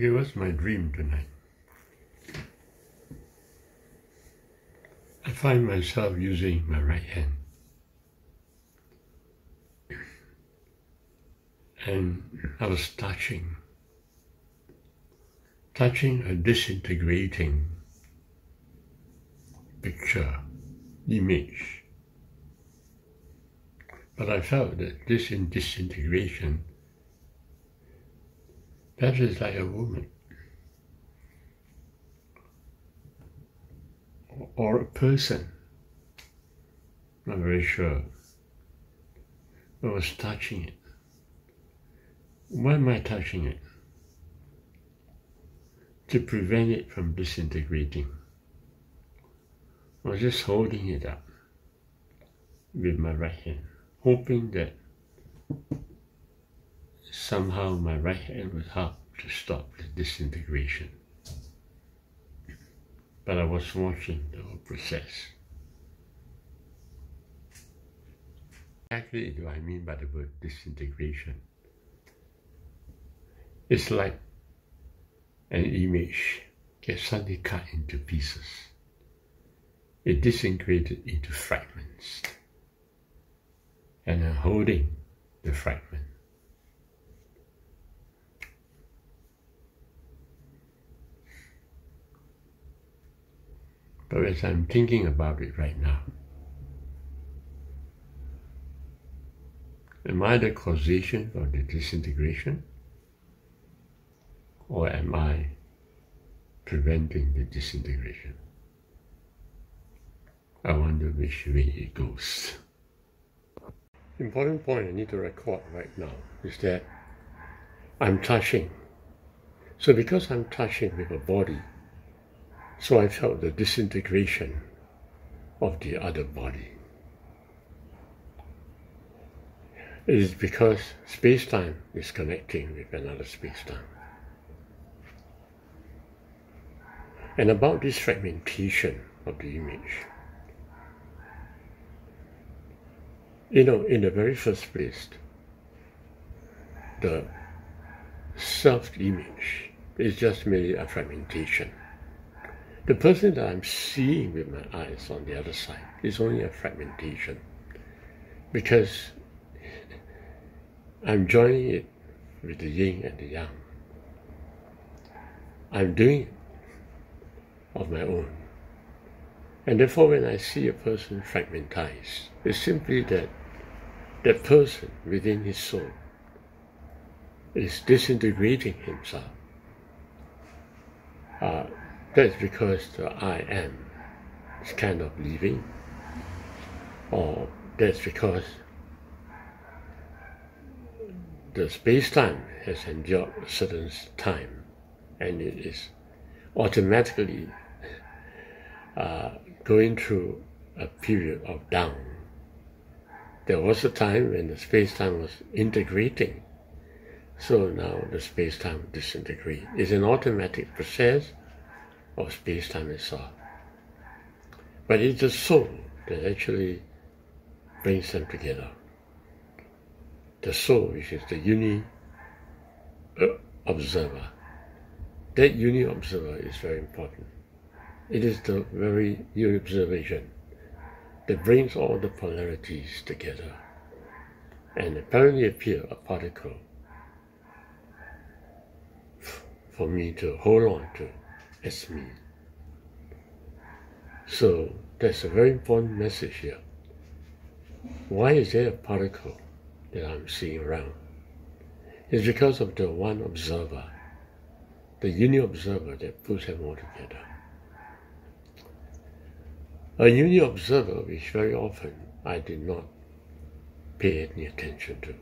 Okay, what's my dream tonight? I find myself using my right hand. And I was touching a disintegrating picture, image. But I felt that this disintegration, that is like a woman or a person, not very sure. I was touching it. Why am I touching it? To prevent it from disintegrating. I was just holding it up with my right hand, hoping that somehow my right hand would help to stop the disintegration. But I was watching the whole process. What exactly do I mean by the word disintegration? It's like an image gets suddenly cut into pieces. It disintegrated into fragments. And I'm holding the fragment. But as I'm thinking about it right now, am I the causation of the disintegration? Or am I preventing the disintegration? I wonder which way it goes. Important point I need to record right now is that I'm touching. So because I'm touching with a body, so I felt the disintegration of the other body. It is because space-time is connecting with another space-time. And about this fragmentation of the image, in the very first place, the self-image is just merely a fragmentation. The person that I'm seeing with my eyes on the other side is only a fragmentation, because I'm joining it with the yin and the yang. I'm doing it of my own. And therefore when I see a person fragmentized, it's simply that that person within his soul is disintegrating himself. That's because the I am is kind of leaving, or that's because the space-time has endured a certain time and it is automatically going through a period of down. There was a time when the space-time was integrating, so now the space-time disintegrates. It's an automatic process of space-time itself. But it's the soul that actually brings them together. The soul, which is the uni-observer. That uni-observer is very important. It is the very uni-observation that brings all the polarities together and apparently appear a particle for me to hold on to as me. So that's a very important message here. Why is there a particle that I'm seeing around? It's because of the one observer, the uni-observer that puts them all together. A uni-observer which very often I did not pay any attention to.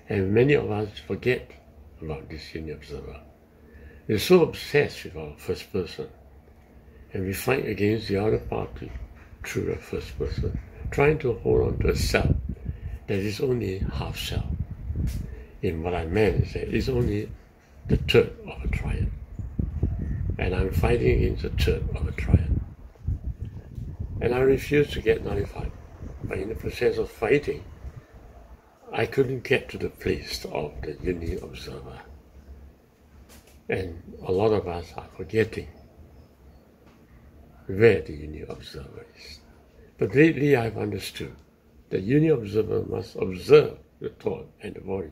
And many of us forget about this uni-observer. We're so obsessed with our first person, and we fight against the other party through the first person, trying to hold on to a self that is only half self. And what I meant is that it's only the third of a triad. And I'm fighting against the third of a triad. And I refused to get nullified. But in the process of fighting, I couldn't get to the place of the uni-observer. And a lot of us are forgetting where the unique observer is. But lately I've understood that unique observer must observe the thought and the body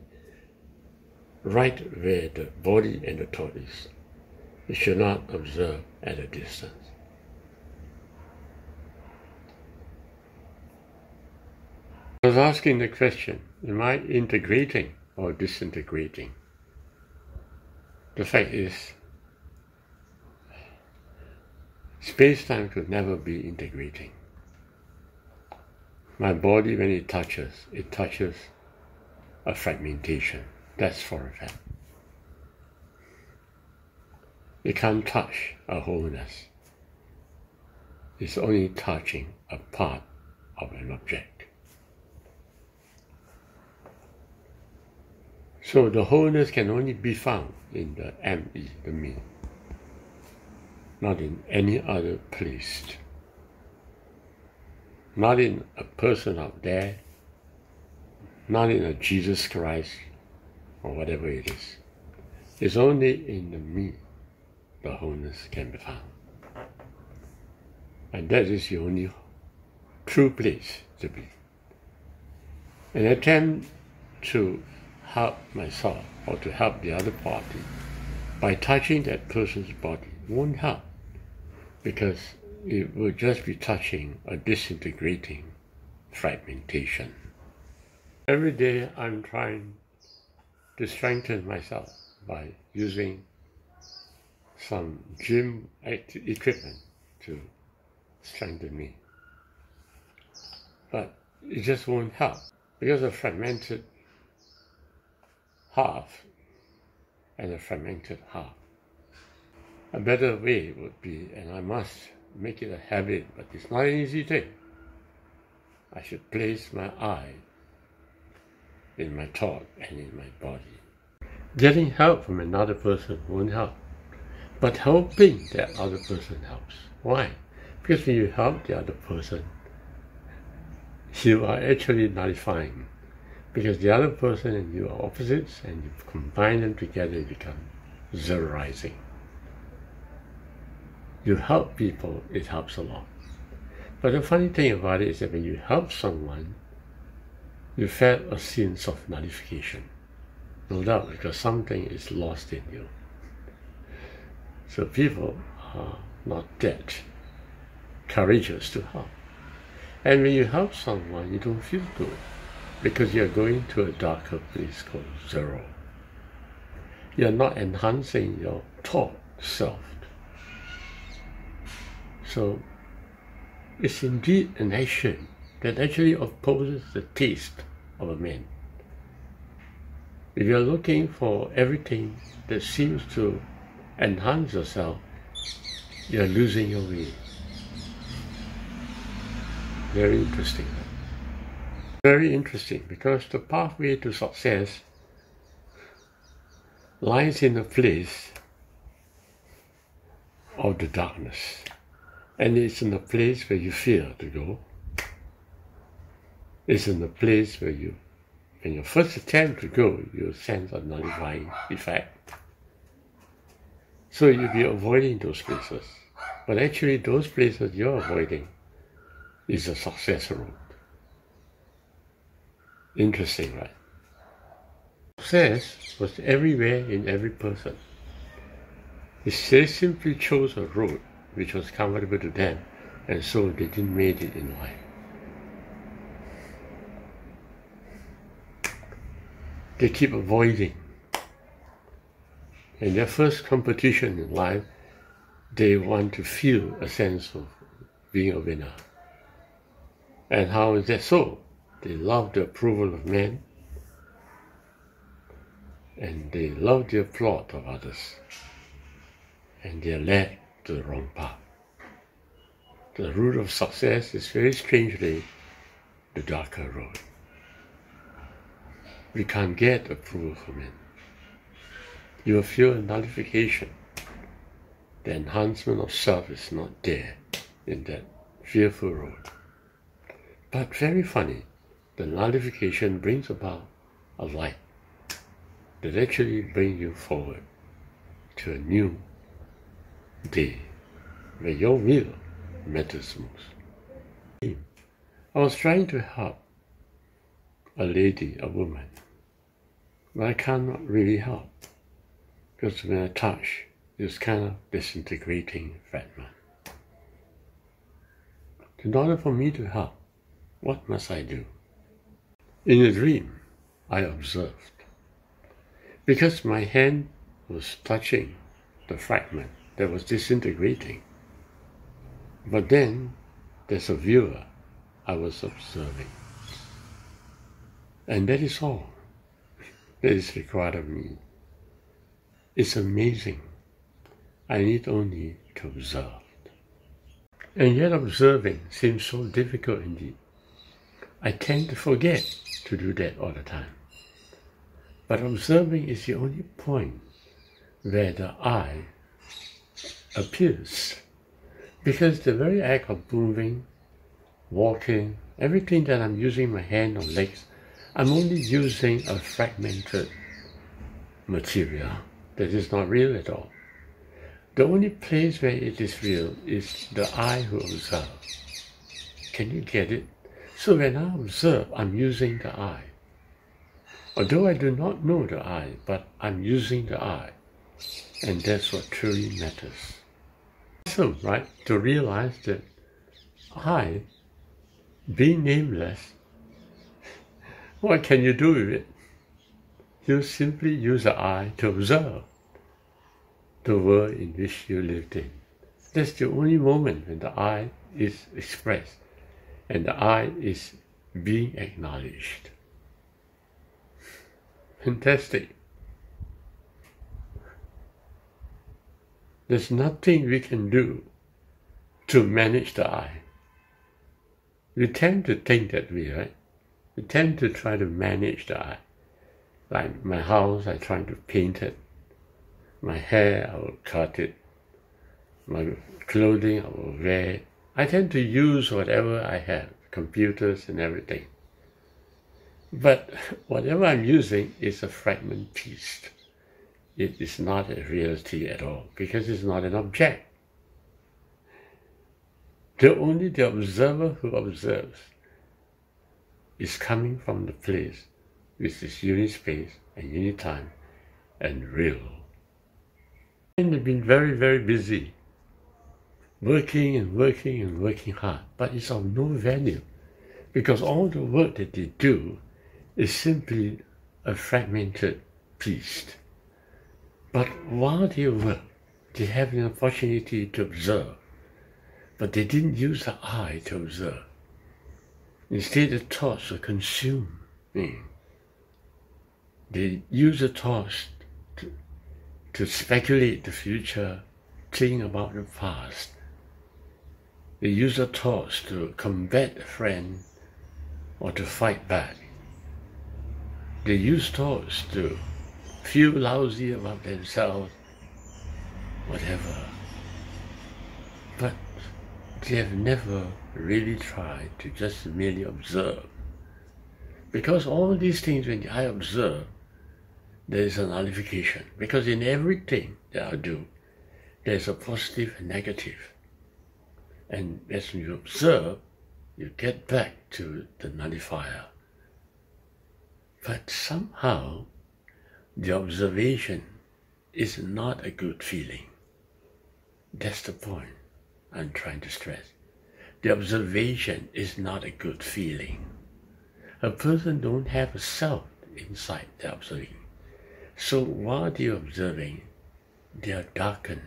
right where the body and the thought is. It should not observe at a distance. I was asking the question, am I integrating or disintegrating? The fact is, space-time could never be integrating. My body, when it touches a fragmentation. That's for a fact. It can't touch a wholeness. It's only touching a part of an object. So the wholeness can only be found in the ME, the me, not in any other place. Not in a person out there, not in a Jesus Christ, or whatever it is. It's only in the me the wholeness can be found. And that is the only true place to be. An attempt to help myself or to help the other party by touching that person's body won't help, because it will just be touching a disintegrating fragmentation. Every day I'm trying to strengthen myself by using some gym equipment to strengthen me. But it just won't help, because a fragmented half and a fragmented half. A better way would be, and I must make it a habit, but it's not an easy thing, I should place my eye in my thought and in my body. Getting help from another person won't help, but hoping that other person helps. Why? Because when you help the other person, you are actually nullifying, because the other person and you are opposites, and you combine them together, you become zeroizing. You help people, it helps a lot. But the funny thing about it is that when you help someone, you feel a sense of nullification. No doubt, because something is lost in you. So people are not that courageous to help. And when you help someone, you don't feel good, because you're going to a darker place called zero. You're not enhancing your thought self. So it's indeed an action that actually opposes the taste of a man. If you're looking for everything that seems to enhance yourself, you're losing your way. Very interesting. Very interesting, because the pathway to success lies in the place of the darkness. And it's in the place where you fear to go. It's in the place where you, in your first attempt to go, you sense a nullifying effect. So you'll be avoiding those places. But actually those places you're avoiding is a success road. Interesting, right? Success was everywhere in every person. They simply chose a road which was comfortable to them, and so they didn't make it in life. They keep avoiding. In their first competition in life, they want to feel a sense of being a winner. And how is that so? They love the approval of men, and they love the applause of others, and they are led to the wrong path. The root of success is very strangely the darker road. We can't get approval from men. You will feel a nullification. The enhancement of self is not there in that fearful road. But very funny, the nullification brings about a light that actually brings you forward to a new day where your will matters most. I was trying to help a lady, a woman, but I cannot really help because when I touch, it's kind of disintegrating fragment. In order for me to help, what must I do? In a dream, I observed. Because my hand was touching the fragment that was disintegrating. But then, there's a viewer I was observing. And that is all that is required of me. It's amazing. I need only to observe. And yet observing seems so difficult indeed. I tend to forget to do that all the time. But observing is the only point where the I appears. Because the very act of moving, walking, everything that I'm using my hand or legs, I'm only using a fragmented material that is not real at all. The only place where it is real is the I who observes. Can you get it? So when I observe, I'm using the I. Although I do not know the I, but I'm using the I. And that's what truly matters. So, right, to realize that I, being nameless, what can you do with it? You simply use the I to observe the world in which you lived in. That's the only moment when the I is expressed and the I is being acknowledged. Fantastic. There's nothing we can do to manage the I. We tend to think that way, right? We tend to try to manage the I. Like my house, I try to paint it. My hair, I will cut it. My clothing, I will wear it. I tend to use whatever I have, computers and everything. But whatever I'm using is a fragment piece. It is not a reality at all, because it's not an object. Only the observer who observes is coming from the place which is unit-space and unit-time and real. And they've been very, very busy, working and working and working hard, but it's of no value, because all the work that they do is simply a fragmented piece. But while they work, they have an opportunity to observe, but they didn't use the I to observe. Instead, the thoughts are consumed. They use the thoughts to speculate the future, think about the past. They use the thoughts to combat a friend or to fight back. They use thoughts to feel lousy about themselves, whatever. But they have never really tried to just merely observe. Because all these things, when I observe, there is a nullification. Because in everything that I do, there's a positive and negative. And as you observe, you get back to the nullifier. But somehow, the observation is not a good feeling. That's the point I'm trying to stress. The observation is not a good feeling. A person don't have a self inside the observing. So while they're observing, they are darkened.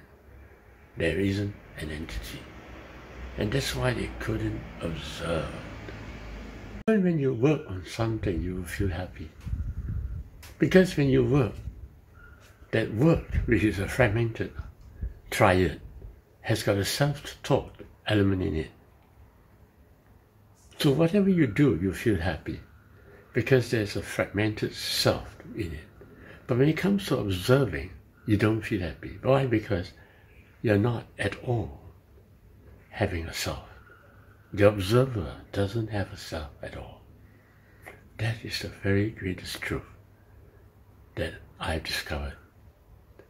There isn't an entity. And that's why they couldn't observe. Even when you work on something, you will feel happy. Because when you work, that work, which is a fragmented triad, has got a self-taught element in it. So whatever you do, you feel happy, because there's a fragmented self in it. But when it comes to observing, you don't feel happy. Why? Because you're not at all having a self. The observer doesn't have a self at all. That is the very greatest truth that I've discovered.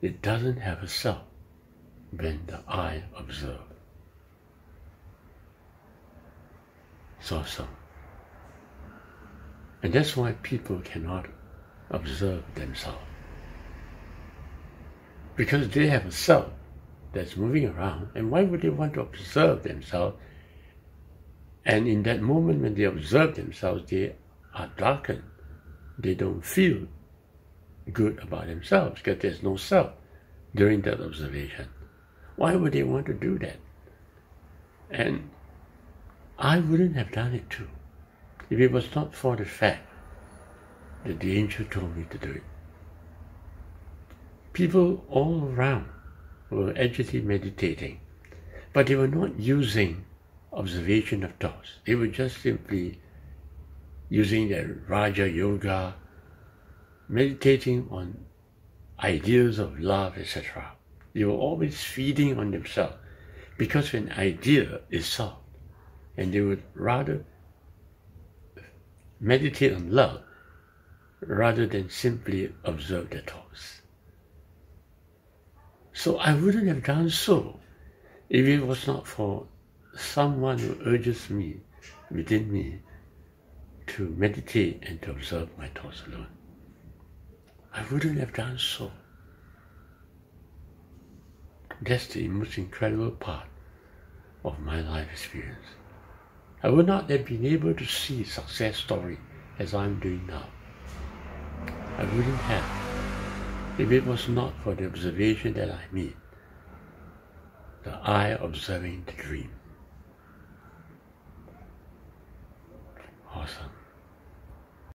It doesn't have a self when the eye observes. It's awesome. And that's why people cannot observe themselves. Because they have a self that's moving around, and why would they want to observe themselves? And in that moment when they observe themselves, they are darkened. They don't feel good about themselves because there's no self during that observation. Why would they want to do that? And I wouldn't have done it too if it was not for the fact that the angel told me to do it. People all around were actually meditating, but they were not using observation of thoughts. They were just simply using their Raja Yoga, meditating on ideas of love, etc. They were always feeding on themselves because an idea is soft, and they would rather meditate on love rather than simply observe their thoughts. So I wouldn't have done so if it was not for someone who urges me, within me, to meditate and to observe my thoughts alone. I wouldn't have done so. That's the most incredible part of my life experience. I would not have been able to see success story as I'm doing now. I wouldn't have if it was not for the observation that I made, the eye observing the dream.